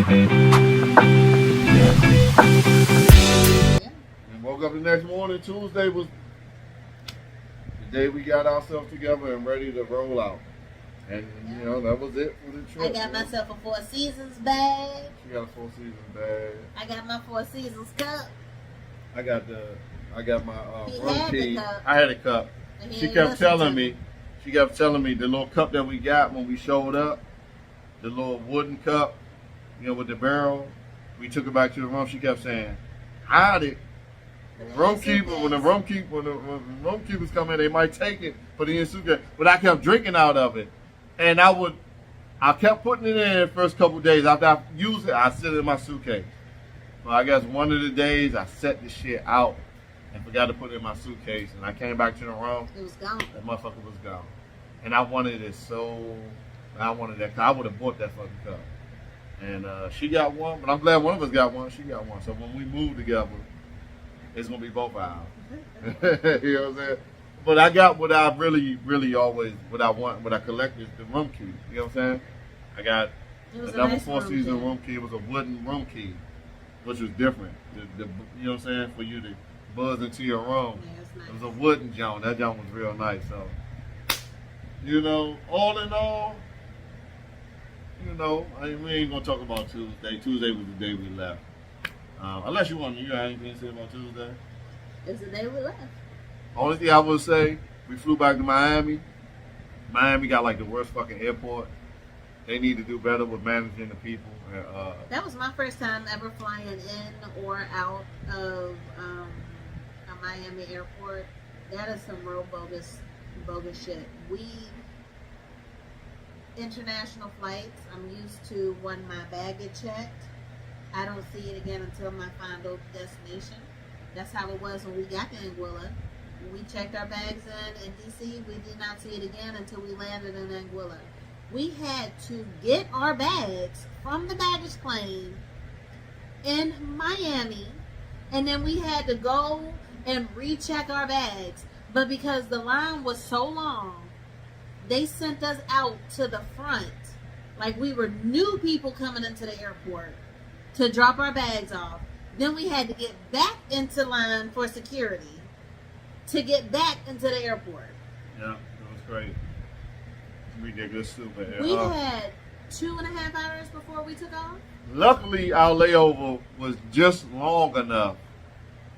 And woke up the next morning. Tuesday was the day we got ourselves together and ready to roll out. And you know that was it for the trip. I got myself a Four Seasons bag. She got a Four Seasons bag. I got my Four Seasons cup. I got my rum key. Cup. I had a cup. She kept telling me the little cup that we got when we showed up, the little wooden cup, you know, with the barrel. We took it back to the room. She kept saying, "Hide it." When the rum keepers come in, they might take it, put it in suitcase. But I kept drinking out of it, and I kept putting it in the first couple of days. After I used it, I set it in my suitcase. Well, I guess one of the days I set the shit out and forgot to put it in my suitcase, and I came back to the room. It was gone. That motherfucker was gone, and I wanted it so. I wanted that. I would have bought that fucking cup. And she got one, but I'm glad one of us got one. She got one. So when we move together, it's gonna be both ours. You know what I'm saying? But I got what I really always what I collect is the rum key. You know what I'm saying? I got another Four Seasons rum key. It was a wooden rum key, which was different. You know what I'm saying? For you to buzz into your rum. Yeah, it's nice. It was a wooden joint. That joint was real nice. So, you know, all in all, you know, we ain't gonna talk about Tuesday. Tuesday was the day we left. Unless you have anything to say about Tuesday. It's the day we left. Only thing I would say, we flew back to Miami. Miami got like the worst fucking airport. They need to do better with managing the people. That was my first time ever flying in or out of a Miami airport. That is some real bogus shit. International flights, I'm used to when my bag gets checked. I don't see it again until my final destination. That's how it was when we got to Anguilla. We checked our bags in DC. We did not see it again until we landed in Anguilla. We had to get our bags from the baggage claim in Miami, and then we had to go and recheck our bags. But because the line was so long, they sent us out to the front, like we were new people coming into the airport to drop our bags off. Then we had to get back into line for security to get back into the airport. Yeah, it was great. Ridiculous, stupid. We had 2.5 hours before we took off. Luckily, our layover was just long enough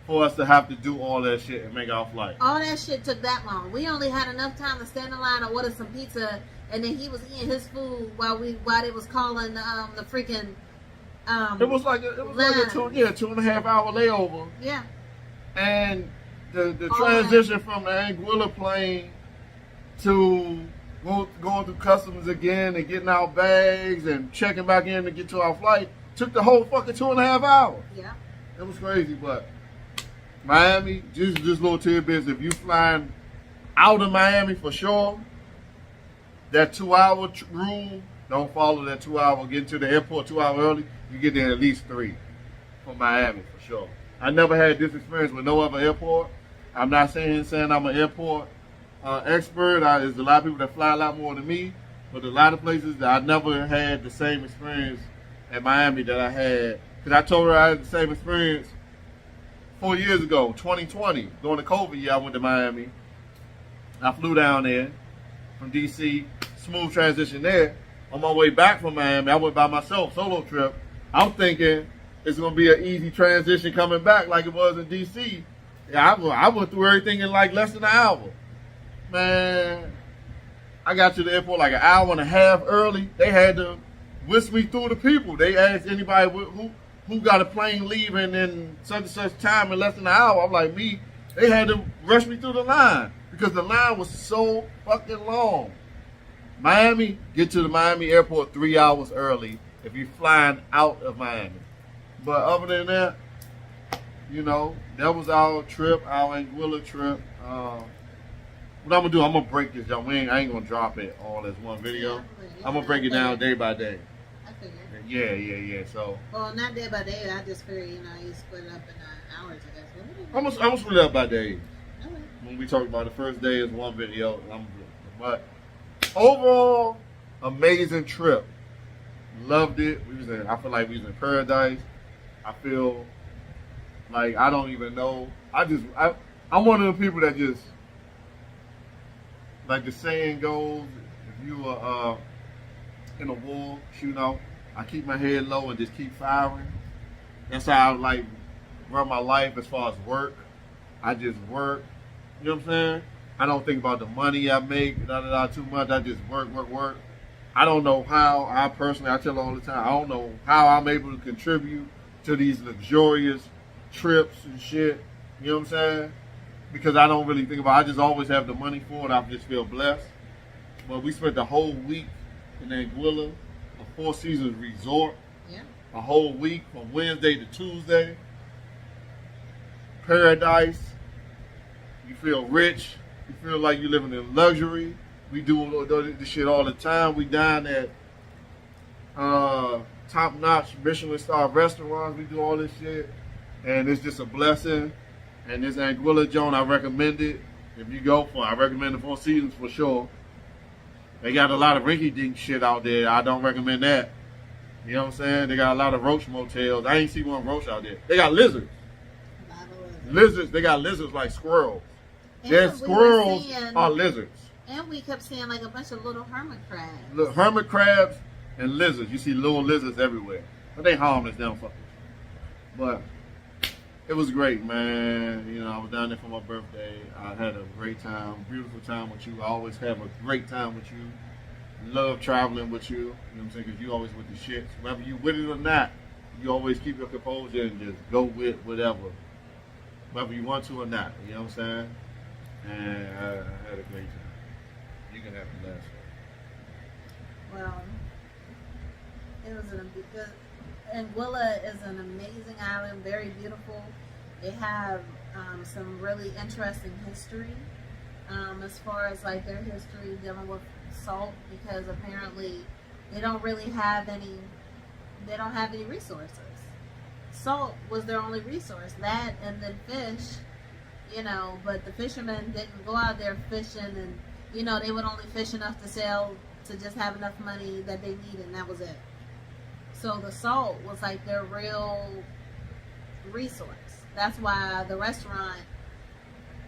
for us to have to do all that shit and make our flight. All that shit took that long. We only had enough time to stand in line and order some pizza, and then he was eating his food while they was calling the freaking. It was like a 2.5 hour layover. Yeah. And the transition from the Anguilla plane to going through customs again and getting our bags and checking back in to get to our flight took the whole fucking 2.5 hours. Yeah. It was crazy, but Miami, just little tidbits. If you flying out of Miami for sure, that 2-hour rule, don't follow that 2 hour. Get to the airport 2 hours early. You get there at least 3 from Miami for sure. I never had this experience with no other airport. I'm not saying I'm an airport expert. There's a lot of people that fly a lot more than me, but a lot of places that I never had the same experience at Miami that I had. Because I told her I had the same experience 4 years ago, 2020, during the COVID year. I went to Miami. I flew down there from DC, smooth transition there. On my way back from Miami, I went by myself, solo trip. I'm thinking it's going to be an easy transition coming back like it was in DC. Yeah, I went through everything in like less than an hour. Man, I got to the airport like an hour and a half early. They had to whisk me through the people. They asked anybody who got a plane leaving in such and such time in less than an hour. I'm like, me. They had to rush me through the line because the line was so fucking long. Miami, get to the Miami airport 3 hours early if you're flying out of Miami. But other than that, you know, that was our trip, our Anguilla trip. What I'm gonna do, I'm gonna break this down. I ain't gonna drop it all as one video. I'm gonna break it down day by day. I figured. Yeah. So. Well, not day by day. I just figured, you split it up in hours, I guess. I'm gonna split it up by days. Okay. When we talk about the first day is one video, but overall, amazing trip. Loved it. I feel like we was in paradise. I feel like I don't even know. I'm one of the people that just, like the saying goes, if you are in a war, shooting out, I keep my head low and just keep firing. That's how I like run my life as far as work. I just work. You know what I'm saying? I don't think about the money I make, too much. I just work. I don't know how I tell all the time, I don't know how I'm able to contribute to these luxurious trips and shit. You know what I'm saying? Because I don't really think about it. I just always have the money for it. I just feel blessed. But we spent the whole week in Anguilla, a Four Seasons resort. Yeah. A whole week from Wednesday to Tuesday. Paradise. You feel rich. You feel like you're living in luxury. We do this shit all the time. We dine at top-notch Michelin star restaurants. We do all this shit. And it's just a blessing. And this Anguilla joint, I recommend it. If you go for it, I recommend the Four Seasons for sure. They got a lot of rinky-dink shit out there. I don't recommend that. You know what I'm saying? They got a lot of roach motels. I ain't see one roach out there. They got lizards. Lizards. They got lizards like squirrels. Their squirrels are lizards. And we kept seeing like a bunch of little hermit crabs. Little hermit crabs and lizards. You see little lizards everywhere. But they harmless, them fuckers. But it was great, man. You know, I was down there for my birthday. I had a great time, beautiful time with you. I always have a great time with you. Love traveling with you. You know what I'm saying? Because you always with the shits. Whether you with it or not, you always keep your composure and just go with whatever. Whether you want to or not. You know what I'm saying? And I had a great time. You can have the last one. Well, it was because Anguilla is an amazing island, very beautiful. They have some really interesting history as far as like their history dealing with salt, because apparently they don't really have any. They don't have any resources. Salt was their only resource. That and then fish, you know. But the fishermen didn't go out there fishing, and you know they would only fish enough to sell to just have enough money that they needed, and that was it. So the salt was like their real resource. That's why the restaurant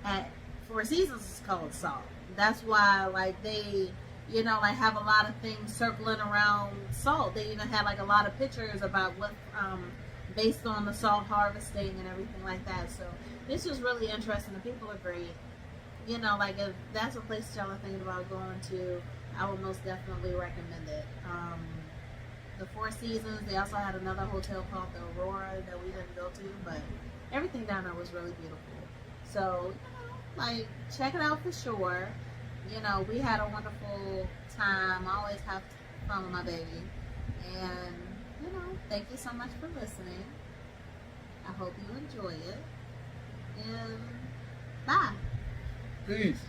at Four Seasons is called Salt. That's why like they, you know, like have a lot of things circling around salt. They even had like a lot of pictures about what, based on the salt harvesting and everything like that. So this was really interesting. The people are great. You know, like if that's a place y'all are thinking about going to, I would most definitely recommend it. The Four Seasons, they also had another hotel called the Aurora that we didn't go to, but everything down there was really beautiful. So, you know, like, check it out for sure. You know, we had a wonderful time. I always have fun with my baby. And, you know, thank you so much for listening. I hope you enjoy it. And bye. Peace.